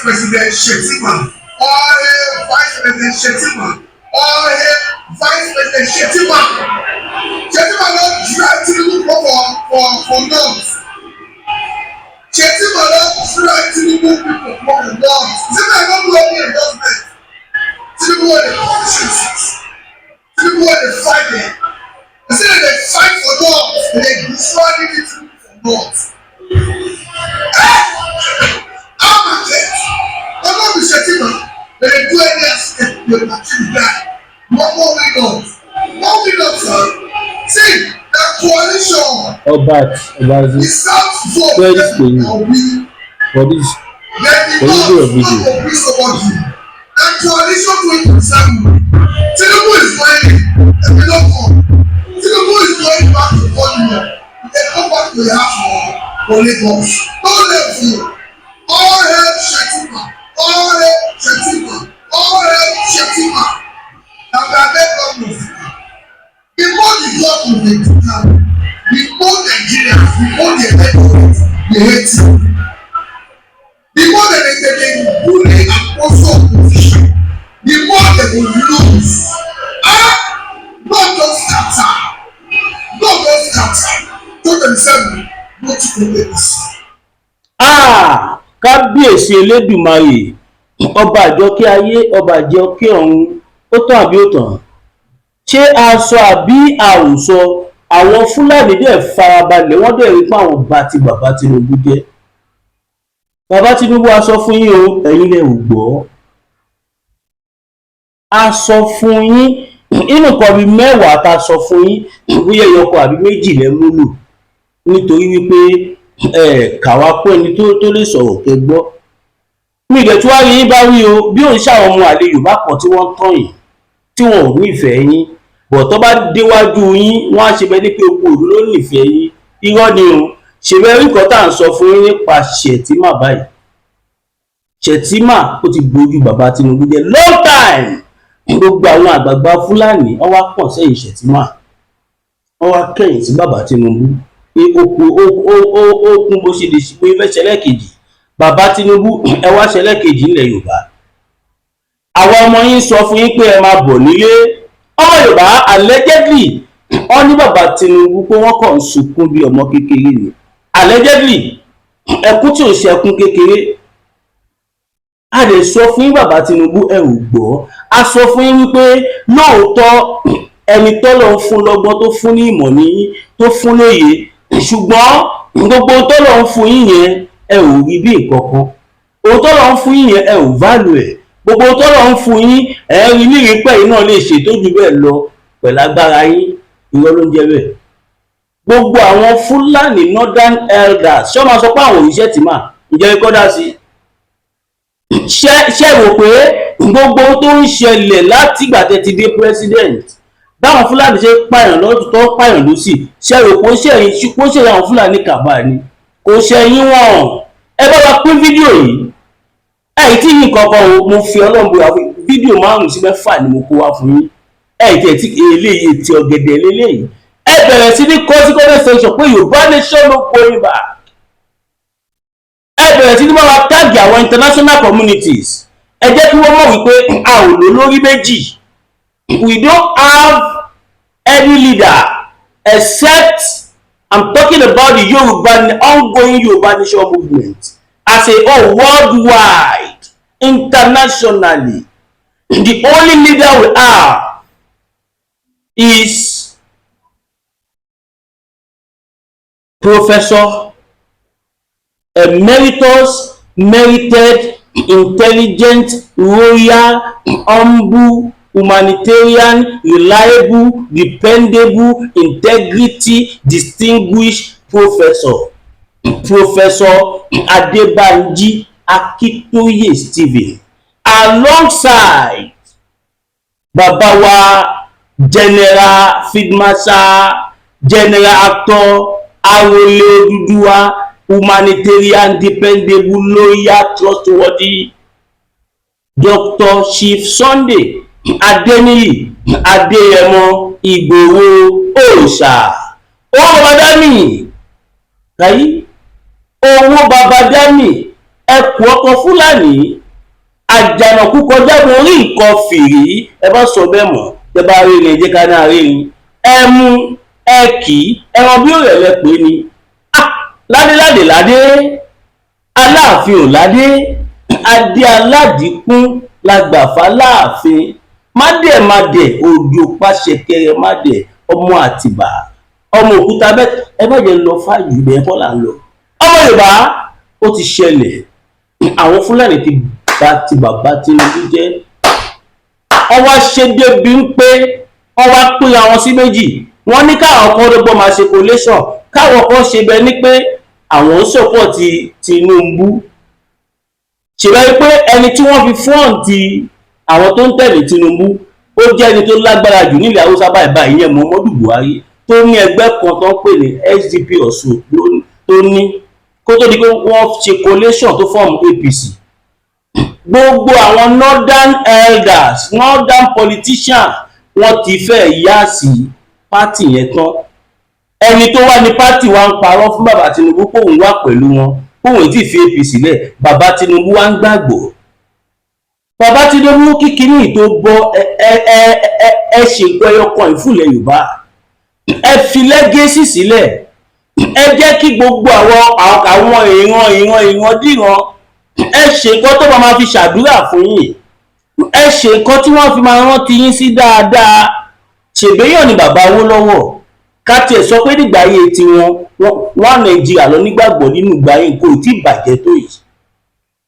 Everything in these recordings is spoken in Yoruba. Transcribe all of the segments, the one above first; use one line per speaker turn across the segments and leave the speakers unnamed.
President Shettima. All hail Vice President Shettima. All hail Vice President Shettima. Shettima don try to look for north. Shettima don try to look people for north. Shettima don blow the endorsement. Tinubu wey dey politics. Tinubu wey dey fight them. Instead of they fight for north, they destroy the for north. How much it? I'm not be Shettima. They do any step they achieve that. One more windows. One windows, sir. See, the coalition.
The
South vote.
for this.
Then the North will be support you. The coalition 27. Tinubu is going, and we don't come. Tinubu is going back to Bolivia. They come back to the house for Lagos. Don't let you. All hail Shettima. All hail Shettima. All hail Shettima. Now we are there governors. The more the government dey do now, the more Nigerians, the more the electorate dey hate you. The more they bully and also opposition, the more they will lose. God just scatter. God just scatter. To themselves, not to the others.
Kábíyèsí Elédùmarè, ọba àjọkẹ́ ayé, ọba àjọkẹ́ ọ̀run, ó tán àbí ó tán? Ṣé a sọ àbí a ò sọ? Àwọn Fúlàní dẹ̀ farabalẹ̀, wọ́n dẹ̀ rí pé àwọn bá ti bàbá Tinubu jẹ́. Bàbá Tinubu a sọ fún yín o, ẹ̀yin lẹ ò gbọ́. A sọ fún yín, inú kan bíi mẹ́wàá ta sọ fún yín, bóyá ẹyọkọ àbí méjì lẹ múlò. Nítorí wípé kàwá pé ẹni tó lè sọ̀rọ̀ kẹ́ gbọ́. Mi ìdẹ̀ tí wàá rí yín bá wí o, bí òun ṣàwọn ọmọ àlè Yorùbá kan tí wọ́n tàn yín, tí wọn ò nífẹ̀ẹ́ yín, bọ̀ tó bá déwájú yín, wọ́n á ṣe bẹ́ẹ̀ ní pé gbogbo ìlú ló nífẹ̀ẹ́ yín. Irọ́ ni o, ṣèbẹ́ rí nǹkan tá à ń sọ fún yín nípa Shettima báyìí. Shettima ó ti gbójú bàbá Tinubu jẹ́ long time. Gbogbo àwọn àgbààgbà Fúlàní wọ́n wá pọ̀ sẹ́yìn Shettima, wọ́n wá kẹ̀yìn sí bàbá Tinubu. Ó kún bó ṣe lè ṣe pé fẹ́ ṣẹlẹ̀ kejì. Bàbá Tinubu ẹ wá ṣẹlẹ̀ kejì nílẹ̀ Yorùbá. Àwọn ọmọ yín sọ fún yín pé ẹ máa bọ̀ nílé. Ọmọ Yorùbá allegedly wọ́n ní bàbá Tinubu pé wọ́n kàn ń sunkún bí ọmọ kékeré ni. Allegedly ẹkún tí ò ṣe ẹkún kékeré. A lè sọ fún yín bàbá Tinubu ẹ ò gbọ́. A sọ fún yín wípé lóòótọ́ ẹni tọ́lọ̀ ń fún lọ́gbọ́n tó fún ní ìmọ̀ ní tó fún lóye, ṣùgbọ́n gbogbo tọ́lọ̀ ń fún yín yẹn ẹ ò rí bí ìkọ̀kan. Ohun tọ́lọ̀ ń fún yín yẹn ẹ ò value ẹ̀. Gbogbo tọ́lọ̀ ń fún yín ẹ rí ní ìrìpẹ́ yìí náà lè ṣe tó jù bẹ́ẹ̀ lọ pẹ̀lú agbára yín. Irọ́ ló ń jẹ́ bẹ́ẹ̀. Gbogbo àwọn Fúlàní northern elders ṣé wọ́n máa sọ pé àwọn òṣìṣẹ́ Shettima ǹjẹ́ ikọ́ dá sí? Ṣé rò pé gbogbo tó ń ṣẹlẹ̀ láti ìgbà tẹ́ ti dé president, báwọn Fúlàní ṣe pààyàn lọ́tún tó pààyàn lọ́sì, ṣé rò pé ó ṣe àwọn Fúlàní kàbá ni? Kò ṣẹ̀yìn wọn. Ẹ bá wa pín fídíò yìí. Tí yín kankan o, mo fi Ọlọ́run búra fídíò 5 sí 6 ni mo kó wá fún yín. Tí eléyìí ti ọ̀gẹ̀dẹ̀ lélẹ́yìí. Ẹ bẹ̀rẹ̀ sí ní kọ́ sí comment section pé Yorùbá nation ló kórè bá. Ẹ bẹ̀rẹ̀ sí ní máa wá táàgì àwọn international communities. Ẹ jẹ́ kí wọ́n mọ̀ wípé a ò lò lórí méjì. We don't have any leader except I'm talking about the ongoing Yoruba nation movement as a whole worldwide, internationally. The only leader we have is Professor Emeritus, merited, intelligent, royal, humble, humanitarian, reliable, dependable, integrity, distinguished Professor Adebanji Akintoye Stephen, alongside Babawa General Field Marshal, General Actor Arole Oduduwa, humanitarian, dependable, loyal, trustworthy Dr. Chief Sunday Adeniyi Adeyemo Igboho Oòṣà. Owó Baba Dami, owó Baba Dami, ẹkùn ọkọ Fúlàní àjànàkú kọjá mo rí nǹkan fìrí ẹ bá sọ bẹ́ẹ̀ mọ́ ẹ bá rí ni ẹ jẹ́ ká náà rí ni ẹ mú ẹ kì í ẹran bí òrẹ̀ lẹ pé ni ládéládé ládé Aláàfin ò ládé adé aládìkún lágbàfà láàfin mádẹ̀mádẹ̀ òjò pàṣẹkẹrẹ mádẹ̀ ọmọ Àtìbà ọmọ Òkúta bẹ́ẹ̀ ẹ má jẹ́ lọ fáyì ibẹ̀ kọ́ là ń lọ ọmọ Yorùbá ó ti ṣẹlẹ̀ àwọn Fúlàní ti bá ti bàbá Tinubu jẹ́ wọ́n wá ṣe débi ń pé wọ́n wá pín àwọn sí méjì wọ́n ní káwọn kan dọ́gbọ́n máa ṣe collation káwọn kan ṣe bẹ́ẹ̀ ni pé àwọn ń sọ́pọ̀tì Tinubu ṣèbáyé pé ẹni tí wọ́n fi fọ́ǹtì àwọn tó ń tẹ̀lé Tinubu ó jẹ́ ẹni tó lágbára jù nílẹ̀ Haúsá báyìí ìyẹn Muhammadu Buhari tó ní ẹgbẹ́ kan tó ń pè ní SDP Ọ̀ṣun tó ní kó tó di pé wọ́n ṣe collation tó fọ́ọ̀mù APC gbogbo àwọn northern elders northern politicians wọ́n ti fẹ́ yá sí pátì yẹn tán ẹni tó wà ní pátì wa ń parọ́ fún bàbá Tinubu póun wà pẹ̀lú wọn póun ti fi APC lẹ̀ bàbá Tinubu wa ń gbàgbọ́ bàbá Tinubu kíkiní tó bọ́ ẹ ṣègbọ́ ẹyọkan ìfúnlẹ̀ Yorùbá ẹ fi lẹ́gẹ́sì sílẹ̀ ẹ jẹ́ kí gbogbo àwọn ìran díran ẹ ṣe nǹkan tó máa fi ṣàdúrà fún yín ẹ ṣe nǹkan tí wọ́n fi máa rántí yín sí dáadáa ṣègbéyàn ni bàbá Awólọ́wọ̀ ká tiẹ̀ sọ pé nígbà ayé tiwọn wọ́n Nàìjíríà lọ nígbàgbọ́ nínú ìgbà yìí nǹkan ò tí ì bàjẹ́ tó yìí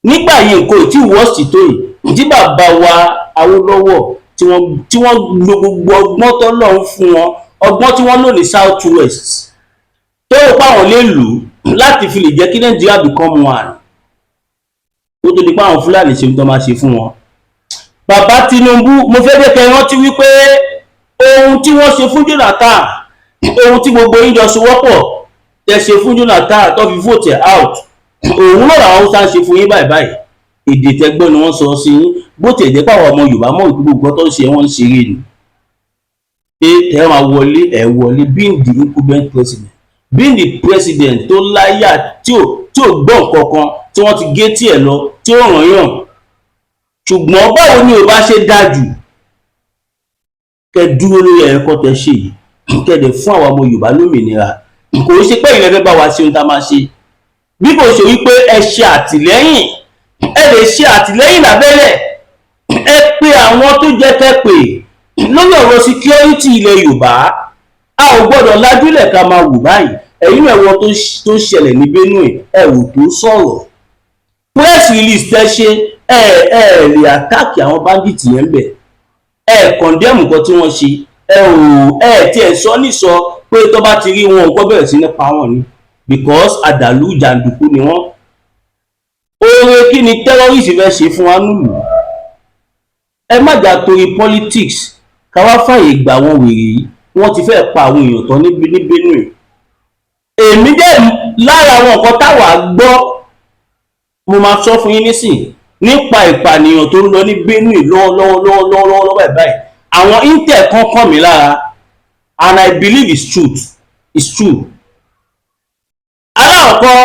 nígbà yìí nǹkan ò tí ì wọ́ọ̀sì tó yìí tí bàbá wa Awólọ́wọ̀ tí wọ́n lo gbogbo ọgbọ́n tọ́lọ́run fún wọn ọgbọ́n tí wọ́n lò ní South West tó rò páwọn lè lò láti fi lè jẹ́ kí Nàìjíríà become one ó tó di pé àwọn Fúlàní ṣe ń tọ́ máa ṣe fún wọn. Bàbá Tinubu mo fẹ́ jẹ́ kẹ́ rántí wípé ohun tí wọ́n ṣe fún Jonathan ohun tí gbogbo yín jọ sowọ́pọ̀ tẹ́ ṣe fún Jonathan tó fi vote out òun náà làwọn Haúsá ń ṣe fún yín báyìí èdè tẹ́gbọ́n ni wọ́n sọ sí yín bó tiẹ̀ jẹ́ pàwọn ọmọ Yorùbá mọ̀ gbogbo tó ń ṣe wọ́n ń ṣeré ni pé ẹ máa wọlé being the incumbent president being the president tó láyà tí ò gbọ́ nǹkan kan tí wọ́n ti gé tí ẹ̀ lọ tí ó ràn yàn ṣùgbọ́n báwo ni ò bá ṣe dájú kẹ́ dúró lórí ẹ̀kọ́ tẹ́ ṣe yìí kẹ́dẹ̀ fún àwọn ọmọ Yorùbá lómìnira kò ṣe pé ìrẹ́fẹ́ bá wa ṣe ohun tá a máa ṣe bí kò ṣe wípé ẹ ṣe àtìlẹ́yìn ẹ lè ṣe àtìlẹ́yìn lábẹ́lẹ̀ ẹ pé àwọn tó jẹ́ kẹ́ pé lórí ọ̀rọ̀ security ilẹ̀ Yorùbá a ò gbọ́dọ̀ lájúlẹ̀ ká máa wù báyìí ẹ̀yìn ẹ̀wọ̀n tó ṣẹlẹ̀ ní Benue ẹ̀wù tó sọ̀rọ̀ press release tẹ́ ṣe lè attack àwọn bandits yẹn bẹ̀ condemn nǹkan tí wọ́n ṣe tí ẹ̀ sọ nísọ pé tó bá ti rí wọn nǹkan bẹ̀rẹ̀ sí ní pa wọn ni because àdàlú jàǹdùkú ni wọ́n oore kí ni terrorist fẹ́ ṣe fún wa nílùú ẹ má jà torí politics káwá fàyè gbà wọn wèrè yìí wọ́n ti fẹ́ pa àwọn èèyàn tán ní Benue èmi dẹ̀ lára àwọn nǹkan táwa gbọ́ mo máa sọ fún yín nísìn nípa ìpànìyàn tó ń lọ ní Benue lọ́wọ́lọ́wọ́ báyìí àwọn intel kan kàn mí lára and I believe it's true aláàkọ́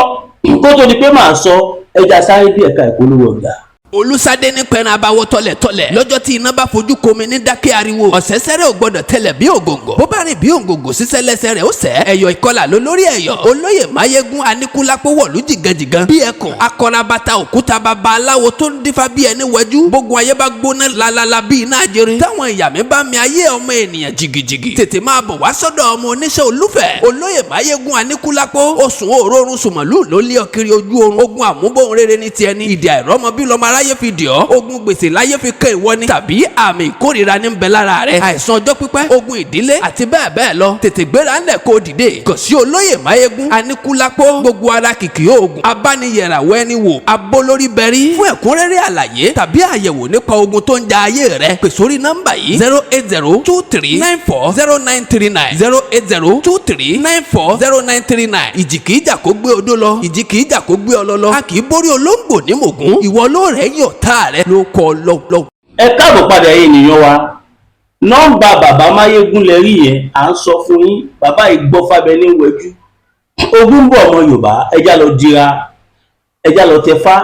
kó tó di pé màá sọ ẹja sáré bí ẹ̀ka ìpolówó ọjà.
Olúsadé ní pẹ̀rẹ̀ abawọ́ tọ̀lẹ̀tọ̀lẹ̀ lọ́jọ́ tí iná bá fojú komi ní dákẹ́ ariwo ọ̀sẹ̀sẹ̀rẹ̀ ò gbọ́dọ̀ tẹ̀lẹ̀ bí ògòǹgò bó bá rìn bí ògòǹgò sísẹ́ lẹ́sẹ̀ rẹ̀ ó sẹ́ ẹ̀yọ̀ ìkọlà ló lórí ẹ̀yọ̀ olóyè Máyégún Aníkúlápó wọ̀lú jìgànjìgàn bí ẹkùn akọrabata òkúta baba aláwo tó ń dífá bí ẹni wẹjú bógun ayé bá gbóná lalala bí iná àjẹrin táwọn ìyàmí bá mi ayé ọmọ ènìyàn jìgìjìgì tètè máa bọ̀ wá sọ́dọ̀ ọmọ oníṣẹ́ olúfẹ̀ olóyè Máyégún Aníkúlápó oṣùn òórùn sùmọ̀lú ló lé ọkiri ojú oorun ogun àmúbọ̀n rere ní tiẹ̀ ní ìdí àìrọ́mọ bí lọ́mọ aráyé fi dì ọ́ ogun gbèsè láyé fi kẹ́ ìwọ ni tàbí àmì ìkórìíra ní bẹ lára rẹ àìsàn ọjọ́ pípẹ́ ogun ìdílé àti bẹ́ẹ̀ bẹ́ẹ̀ lọ tètè gbéra ńlẹ̀ kó dìde kàn sí olóyè Máyégún Aníkúlápó gbogbo ara kìkì oògùn abániyẹ̀ràwọ̀ ẹni wò abólórí bẹ̀rí fún ẹ̀kúnrẹ́rẹ́ àlàyé tàbí àyẹ̀wò nípa ogun tó ń ja ayé rẹ pè sórí nọ́mbà yìí 08023940939 08023940939 ìjì kìí jà kó gbé odó lọ ìjì kìí jà kó gbé ọlọ lọ a kì í borí olóńgbò ní mògún ìwọ ló rẹ̀ yọ̀ tá rẹ ló kọ lọ́wọ́.
ẹ káàbọ̀ padà yìí ènìyàn wa nọ́mbà bàbá Máyégún lẹ rí yẹn à ń sọ fún yín bàbá ìgbọ́fàbẹ ní wẹjú ogun bọ̀ ọmọ Yorùbá ẹjá lọ dira ẹjá lọ tẹfá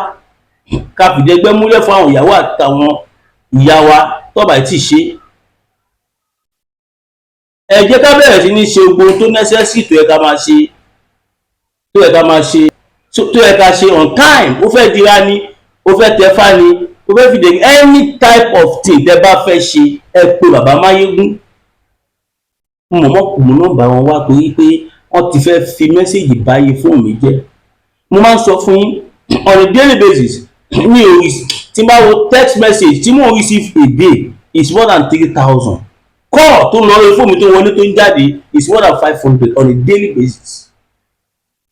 ká fìdẹ́gbẹ́ múlẹ̀ fún àwọn ìyàwó àtàwọn ìyá wa tó bá ti ṣe. Ẹ jẹ́ ká bẹ̀rẹ̀ sí ní ṣe gbogbo tó necessary tó yẹ ká máa ṣe, tó yẹ ká ṣe on time. Ó fẹ́ dira ni, ó fẹ́ tẹ̀fá ni, ó fẹ́ fìdẹ́ any type of thing tẹ́ bá fẹ́ ṣe, ẹ pé bàbá Máyégún. Mo nọ́mbà wọn wá torí pé wọ́n ti fẹ́ fi mẹ́sẹ̀gì báyé fóònù mi jẹ́. Mo máa ń sọ fún yín on a daily basis, mi ò rí tí n bá wo text message tí mo receive a day is more than 3,000. Call tó lọ rí fóònù mi tó wọlé tó ń jáde is more than 500 on a daily basis.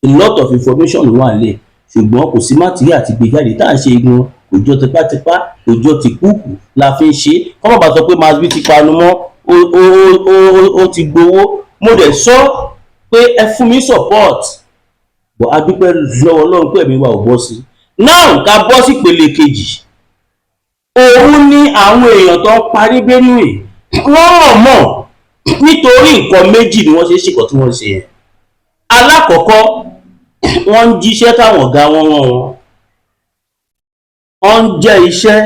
A lot of information ló wà nílẹ̀, ṣùgbọ́n kò sí mátìrí àti gbé jáde tá à ń ṣe igun òjò tipátipá òjò tìkúùkù la fi ń ṣe. Kọ́mọ̀ bá sọ pé Masbi ti panu mọ́, ó ti gbowó. Mo dẹ̀ sọ pé ẹ fún mi support, bọ̀ a dúpẹ́ lọ́wọ́ Ọlọ́run pé ẹ̀mí wa ò bọ́ sí. Now ká bọ́ sí ìpele kejì. Òun ní àwọn èèyàn tó ń parí Benue wọ́n mọ̀ nítorí nǹkan méjì ni wọ́n ṣe ṣìkọ̀ tí wọ́n ṣe yẹn. Alákọ̀ọ́kọ́, wọ́n ń jíṣẹ́ táwọn ọ̀gá wọn rán wọn. Wọ́n ń jẹ́ iṣẹ́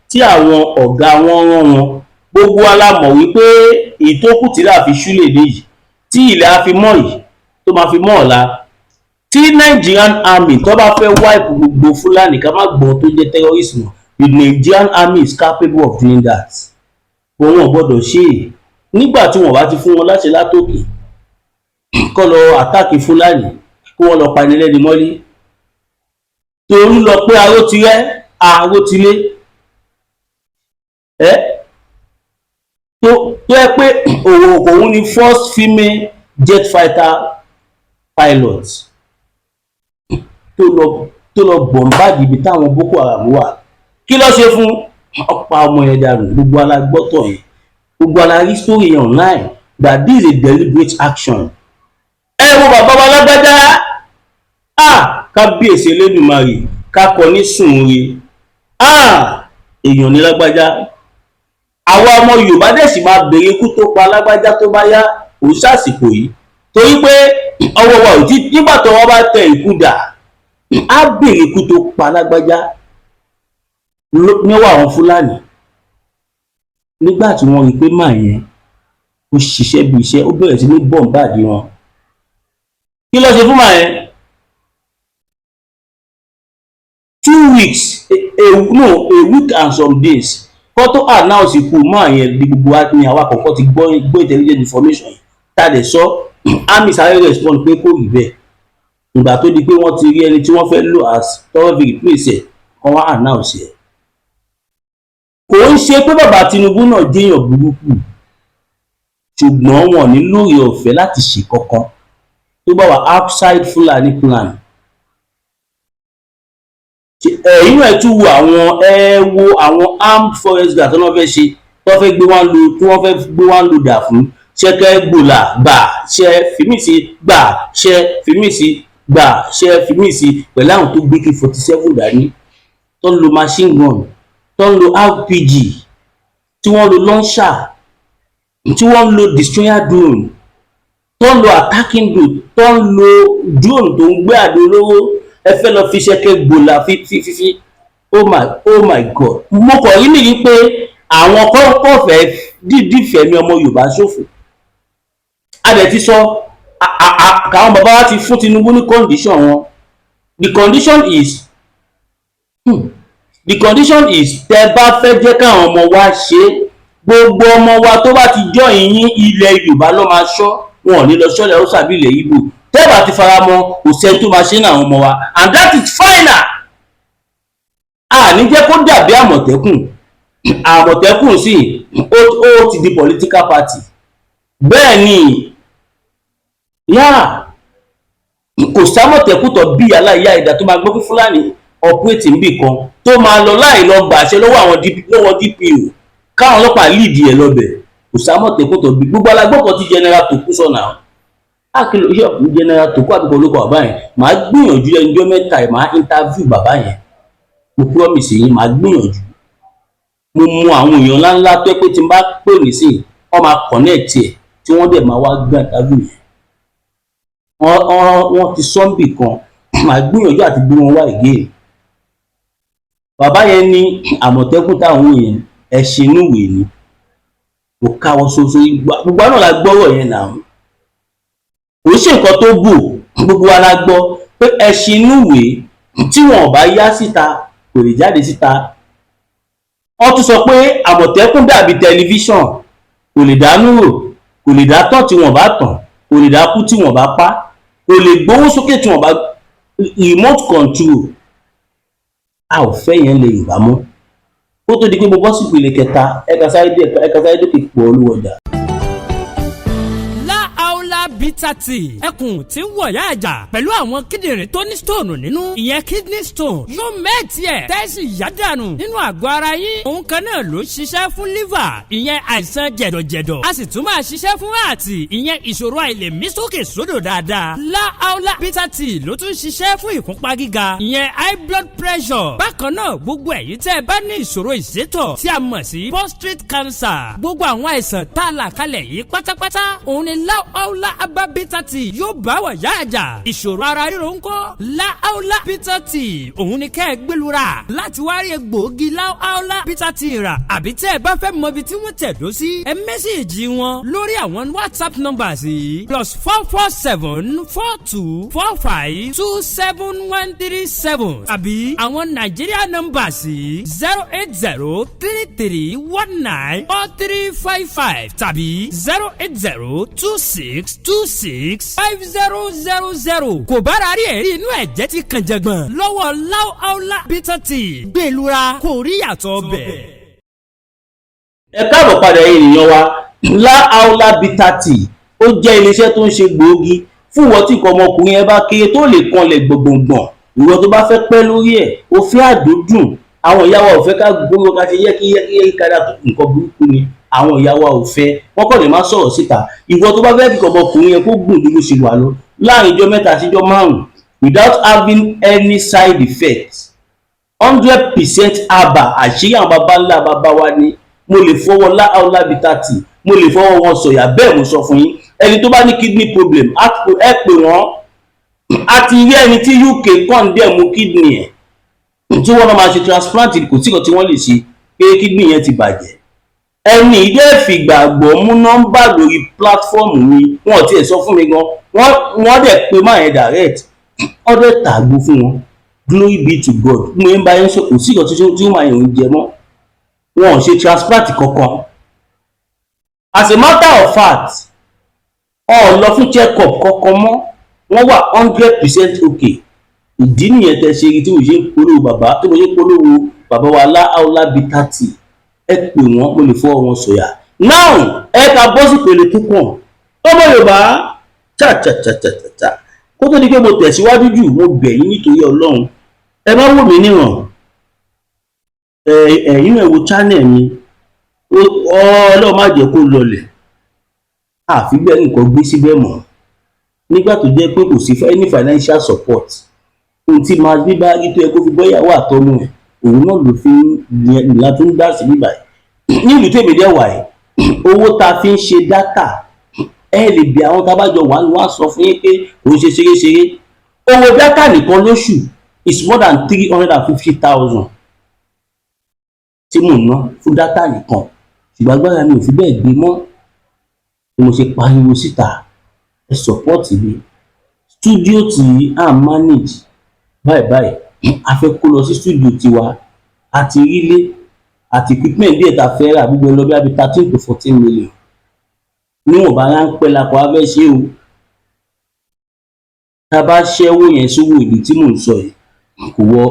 tí àwọn ọ̀gá wọn rán wọn. Gbogbo wa la mọ̀ wípé ìtókù tí là fi ṣúlẹ̀ léyìí, tí ilẹ̀ á fi mọ́ yìí tó máa fi mọ́ ọ̀la. Tí Nigerian army tó bá fẹ́ wipe gbogbo Fúlàní, ká má gbọ́ tó jẹ́ terrorism, the Nigerian army is capable of doing that. Wọn ò gbọ́dọ̀ ṣe é nígbà tí wọ́n bá ti fún wọn láṣẹ látòkè kó lọ àtàkì Fúlàní, kí wọ́n lọ pani lẹ́ni mọ́lé. Torí lọ pé aró ti rẹ́, aró ti lé. Tó yẹ pé òun ni first female jet fighter pilot tó lọ bọ̀m̀báàdì ibi táwọn Boko Haram wà. Kí ló ṣe fún? Ọ̀pá ọmọ yẹn dànù. Gbogbo alágbọ́tọ̀ yẹn, gbogbo alárí story yẹn online that this is a deliberate action. Ẹ wo bàbá wa Lágbájá, kábíyèsí Elédùmarè, ká kọ ní sùnre. Èèyàn ní Lágbájá. Àwa ọmọ Yorùbá dẹ̀ sì máa béèrè ikú tó pa Lágbájá tó bá yá, òun ṣàsìkò yìí. Torí pé ọwọ́ wa ò tí, nígbà tó wọ́n bá tẹ ikú dà, á béèrè ikú tó pa Lágbájá níwọ̀ àwọn Fúlàní. Nígbà tí wọ́n rí pé màá yẹn ó ṣiṣẹ́ bí iṣẹ́, ó bẹ̀rẹ̀ sí ní bọ̀m̀báàdì wọn. Kí ló ṣe fún màá yẹn? 2 weeks, a week and some days kó tó announce ikú màá yẹn ní gbogbo ní àwa àkọ́kọ́ ti gbọ́ intelligent information tá a dẹ̀ sọ. Army sáré respond pé kò rí bẹ́ẹ̀. Ìgbà tó di pé wọ́n ti rí ẹni tí wọ́n fẹ́ lò as tọ́wọ́ fi replace ẹ̀, wọ́n wá announce ẹ̀. Kò ń ṣe pé bàbá Tinubu náà jẹ́yàn burúkú, ṣùgbọ́n wọn ní lórí ọ̀fẹ́ láti ṣe kankan tó bá wà outside Fulani plan. Inú ẹ̀ tún wo àwọn armed forest guard tó wọ́n fẹ́ ṣe, tó fẹ́ gbé wọn lò dà fún ṣẹ́kẹ́ gbòlà gbà ṣẹ́ fìmísì gbà ṣẹ́ fìmísì gbà ṣẹ́ fìmísì pẹ̀lú àwọn tó gbé K-47 dání, tó ń lo machine gun, tó ń lo RPG, tí wọ́n lo launcher, tí wọ́n lo destroyer drone, tó ń lo attacking drone, tó ń lo drone tó ń gbé àdó olówó. Ẹ fẹ́ lọ fi ṣẹ́kẹ́ gbòlà fífi. Oh my God. Mo kọ̀ rí nìyí pé àwọn kọ́kọ́ fẹ́ dídí fẹ̀mí ọmọ Yorùbá ṣòfò. A dẹ̀ ti sọ káwọn bàbá wa ti fún Tinubu ní condition wọn. The condition is tẹ́ bá fẹ́ jẹ́ káwọn ọmọ wa ṣe, gbogbo ọmọ wa tó bá ti join yín ilẹ̀ Yorùbá ló máa ṣọ́, wọn ò ní lọ ṣọ́lẹ̀ ó sàbí ilẹ̀ Ìgbò. Tẹ́ bá ti fara mọ́, kò sẹ́ni tó máa ṣe ní àwọn ọmọ wa, and that is final. Ní jẹ́ kó dàbí Àmọ̀tẹ́kùn sí ó ti di political party. Bẹ́ẹ̀ ni kò sámọ̀tẹ́kùn tó bí aláìyá ìdá tó máa gbọ́ pé Fúlàní operate níbì kan tó máa lọ láì lọ gbàṣẹ lọ́wọ́ àwọn DPO káwọn ọlọ́pàá lead ẹ̀ lọ́bẹ̀. Kò sámọ̀tẹ́kùn tó bí. Gbogbo alágbọ́kọ̀ tí general tó kú sọ̀nà àkìlọ̀ iṣẹ́ ọ̀pọ̀ general tó kú àbíkọ̀ olóko bàbá yẹn. Màá gbìyànjú ẹnjọ́ mẹ́ta ẹ̀ máa interview bàbá yẹn. Mo promise yín, màá gbìyànjú. Mo mú àwọn èèyàn ńláńlá tó pé tí n bá pè ní sí wọ́n máa connect ẹ̀ tí wọ́n dẹ̀ máa wá gbé interview yẹn. Wọ́n ti sọ́ńbì kan, màá gbìyànjú àti gbé wọn wá again. bàbá yẹn ní Àmọ̀tẹ́kùn táwọn yẹn ẹṣin inúwèé ni kò káwọ́ ṣoṣo gbogbo náà la gbọ́rọ̀ yẹn náà kò ṣe nǹkan tó bù gbogbo wa la gbọ́ pé ẹṣin inúwèé tí wọn ò bá yá síta kò lè jáde síta. wọ́n tún sọ pé Àmọ̀tẹ́kùn dàbí tẹlifíṣàn kò lè dánú rò kò lè dá tán tí wọ́n bá tàn kò lè dá kú tí wọ́n bá pa kò lè gbówó sókè tí wọ́n bá remote control. a ò fẹ́ yẹn lè Yorùbá mọ́ kó tó di pé mo bọ́ sí ìpele kẹta ẹ̀ka sáré dókè pọ̀ olúwọjà.
Bitter tea ẹkùn tí ń wọ̀yá àjà pẹ̀lú àwọn kíndìnrín tó ní stone nínú ìyẹn kidney stone yóò mẹ́ẹ̀tì ẹ̀ tẹ́sí yádànù nínú àgọ́ ara yín òun kan náà ló ṣiṣẹ́ fún liver ìyẹn àìsàn jẹ̀dọ̀jẹ̀dọ̀ a sì tún máa ṣiṣẹ́ fún heart ìyẹn ìṣòro àìlèmí sókè sódò dáadáa láàólà bitter tea ló tún ṣiṣẹ́ fún ìfúnpá gíga ìyẹn high blood pressure bákan náà gbogbo ẹ̀yin tẹ́ ẹ bá ní ìṣòro ìsétọ̀ tí a mọ̀ sí prostate cancer gbogbo àwọn àìsàn tá a là kalẹ̀ yìí pátápátá òun ni láàólà Aba bitter tea yóò bá wà yá àjà ìṣòro ara ríro ńkọ́ láàólà bitter tea òun ni kẹ́ ẹ gbẹlura láti wá rí egbòogi láàólà bitter tea rà àbí tẹ́ ẹ bá fẹ́ mọ ibi tí wọ́n tẹ̀dó sí ẹ mẹ́sẹ̀gì wọn lórí àwọn WhatsApp numbers yìí +44745277137 àbí àwọn Nigeria numbers yìí 08033194355 tàbí 08026265000 kò bára rí ẹ̀rí inú ẹ̀jẹ̀ ti kàn jẹ̀gbọ̀n lọ́wọ́ láàólà bitter tea gbẹlura kò rí yàtọ̀ bẹ̀.
ẹ káàbọ̀ padà ènìyàn wa láàólà bitter tea ó jẹ́ iléeṣẹ́ tó ń ṣe gbòógì fún ìwọ tí nǹkan ọmọkùnrin ẹ bá kéré tó lè kanlẹ̀ gbọ̀ngbọ̀ngbọ̀n ìwọ tó bá fẹ́ pẹ́ lórí ẹ̀ ó fẹ́ àdódùn àwọn ìyá wa ò fẹ́ ká gbogbo ká ṣe yẹ́kí kára nǹkan burúkú ni àwọn ìyá wa ò fẹ́ wọ́n kọ́ lè má sọ̀rọ̀ síta ìwọ tó bá fẹ́ kí ọmọkùnrin yẹn kó gùn bí mo ṣe wà lọ láàrin ijọ́ mẹ́ta sí ijọ́ márùn-ún without having any side effects 100% aba àṣírí àwọn baba ńlá baba wa ni mo lè fọwọ́ láàólà bitter tea mo lè fọwọ́ wọn sọ̀yà bẹ́ẹ̀ mo sọ fún yín ẹni tó bá ní kidney problem ẹ pè wọ́n àti rí ẹni tí UK condemn kidney ẹ̀ tí wọ́n máa ṣe transplant kò sí kan tí wọ́n lè ṣe pé kidney yẹn ti bàjẹ́ ẹni ìdẹ́ ìfìgbàgbọ́ mú nọ́mbà lórí platform mi wọ́n ti ẹ̀ sọ fún mi gan wọ́n dẹ̀ pé máa yẹn direct wọ́n dẹ̀ tàgbó fún wọn glory be to God mo ń bá yẹn sọ kò sí kan tí wọ́n máa yẹn ń jẹ mọ́ wọn ò ṣe transplant kankan as a matter of fact ọ̀ lọ fún check up kankan mọ́ wọ́n wà 100% okay ìdí nìyẹn tẹ́ ṣe tí mo ṣe ń polówó bàbá tó mo ṣe ń polówó bàbá wa láàólà bitter tea ẹ pè wọ́n mo lè fọwọ́ wọn sọ̀yà now ẹ ká bọ́ sí ìpele tó kàn ọmọ Yorùbá cha kó tó di pé mo tẹ̀síwájú jù mo bẹ̀ yín nítorí Ọlọ́run ẹ má wò mí níwọ̀n ẹ̀yin náà wo channel mi Ọlọ́run má jẹ́ kó lọlẹ̀ àfi bẹ́ẹ̀ nǹkan gbé síbẹ̀ mọ́ nígbà tó jẹ́ pé kò sí any financial support ohun tí máa gbé báyìí tó yẹ kó fi bọ́yàwó àtọ́mú ẹ̀ òun náà ló fi ìlà tó ń dá sí bíbá yìí nílùú tèmi dẹ̀ wà yìí owó tá a fi ń ṣe dátà ẹ lè bí àwọn tábàjọ wà wá sọ fún yín pé òun ṣe ṣeréṣeré owó dátà nìkan lóṣù is more than 350,000 tí mò ń ná fún dátà nìkan ṣùgbọ́n agbára mi ò fi bẹ́ẹ̀ gbé mọ́ ni mo ṣe pariwo síta ẹ support mi studio tí à ń manage báyìí a fẹ́ kó lọ sí studio tiwa àti rílé àti equipment díẹ̀ tá a fẹ́ rà gbogbo lọ bí i 13 to 14 million níwọ̀n bá ráńpẹ́ lakọ̀ a fẹ́ ṣe o tá a bá ṣẹ́wó yẹn sówó ìlú tí mò ń sọ yìí kò wọ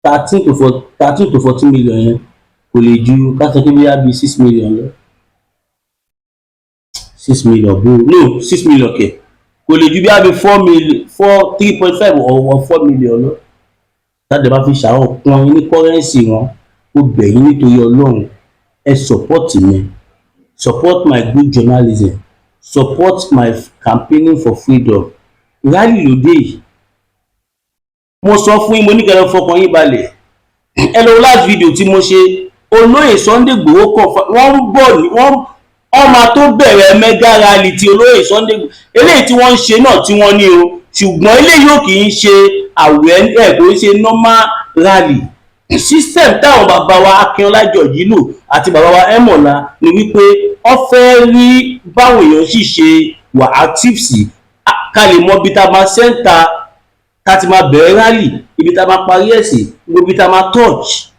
13 to 14 million yẹn kò lè ju ká sọ pé bí i 6 million lọ 6 million bó no 6 million kẹ̀ kò lè ju bí i 3.5 or 4 million lọ táde bá fi ṣàwọn pọn ní kọ́rẹ́ǹsì wọn ó bẹ̀yìn nítorí Ọlọ́run ẹ support mi support my good journalism support my campaigning for freedom rally lóde yìí mo sọ fún yín mo ní kẹrẹ fọkàn yín balẹ̀ ẹ lọ last video tí mo ṣe olóyè Sunday Igboho kan wọ́n ń bọ̀ ní wọ́n ọmọ tó bẹ̀rẹ̀ mega rally ti olóyè Sunday Igboho eléyìí tí wọ́n ń ṣe náà tí wọ́n ní o ṣùgbọ́n eléyìí ò kì í ṣe àwẹ̀ ẹ̀ kò ń ṣe normal rally system táwọn bàbá wa Akínọlá George lò àti bàbá wa Ẹmọ̀lá ni wípé wọ́n fẹ́ rí báwo èèyàn sì ṣe wà active sí ká lè mọ ibi tá a máa center ká ti máa bẹ̀rẹ̀ rally ibi tá a máa parí ẹ̀ sí ibi tá a máa touch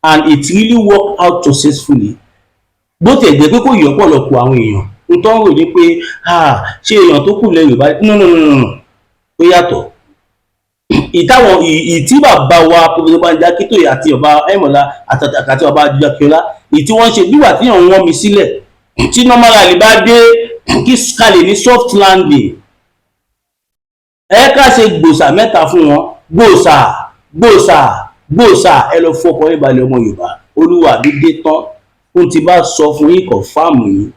and it really worked out successfully. Bó tiẹ̀ jẹ́ pé kò yọ ọ̀pọ̀lọpọ̀ àwọn èèyàn ń tọ́ rò ní pé ṣé èèyàn tó kù lẹ́yìn Yorùbá no ó yàtọ̀. Ìtàwọn ìtí bàbá wa Professor Banji Akintoye àti ọba Ẹmọ̀lá àti ọba Akínọlá ìtí wọ́n ṣe nígbà tí èèyàn wọ́n mi sílẹ̀ tí normal rally bá dé kí kalẹ̀ ní soft landing ká ṣe gbòòsà mẹ́ta fún wọn gbòòsà ẹ lọ fọkàn yín balẹ̀ ọmọ Yorùbá Olúwa mi dé tán fún ti bá sọ fún yín kọ̀fáàmù yín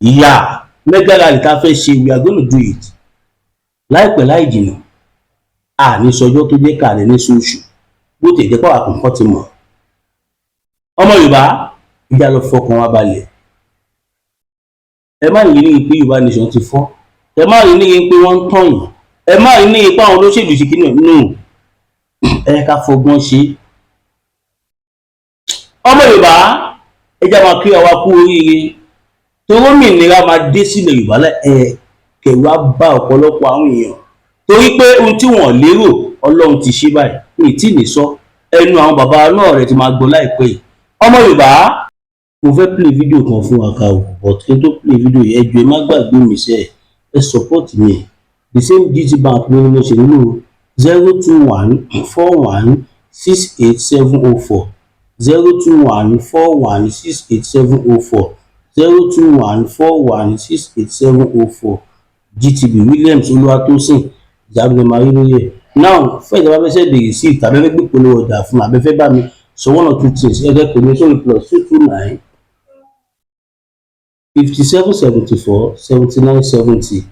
ìyá mega rally tá a fẹ́ ṣe we are gonna do it láìpẹ́ láì jìnnà ní sọjọ́ tó jẹ́ kàlẹ́ ní sóòṣù bó ti jẹ́ pàwọ́ àkọ́kọ́ ti mọ̀ ọmọ Yorùbá ìjà lọ fọkàn wa balẹ̀ ẹ má rí ní pé Yorùbá nation ti fọ́ ẹ má rí ní pé wọ́n ń tàn yín ẹ má rí ní pé àwọn olóṣèlú ṣe kíni nù ẹ ká fọgbọ́n ṣe ọmọ Yorùbá ẹ jẹ́ máa kí àwa kú oríire torí òmìnira máa dé sílẹ̀ Yorùbá kẹ̀rù á bá ọ̀pọ̀lọpọ̀ àwọn èèyàn torí pé ohun tí wọ́n lérò Ọlọ́run ti ṣe báyìí ní tí ní sọ ẹnu àwọn bàbá náà rẹ̀ ti máa gbọ́ láìpẹ́ yìí ọmọ Yorùbá mo fẹ́ play video kan fún wa ká o but kí n tó play video yìí ẹ jọ̀ọ́ ẹ má gbàgbé mi sẹ́ ẹ support mi the same GT Bank ní mo ṣe nílò 02141687040 02141687040 02141687040 GTB Williams Olúwatósìn ìjábọ̀ máa rí lóye now fún ìjọba fẹsẹ̀ dèrè sí ìta abẹ́fẹ́ gbé polówó ọjà fún abẹ́fẹ́ bá mi so one or two things ẹgbẹ́ pèmí sórí +229 5774 7970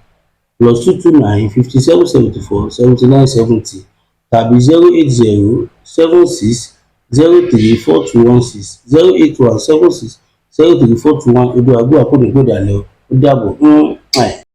+229 5774 7970 tàbí 080 76 03 4216 081 76 03 4216 odò àgbò àkókò ìgbòdà lẹ ó dàbọ̀.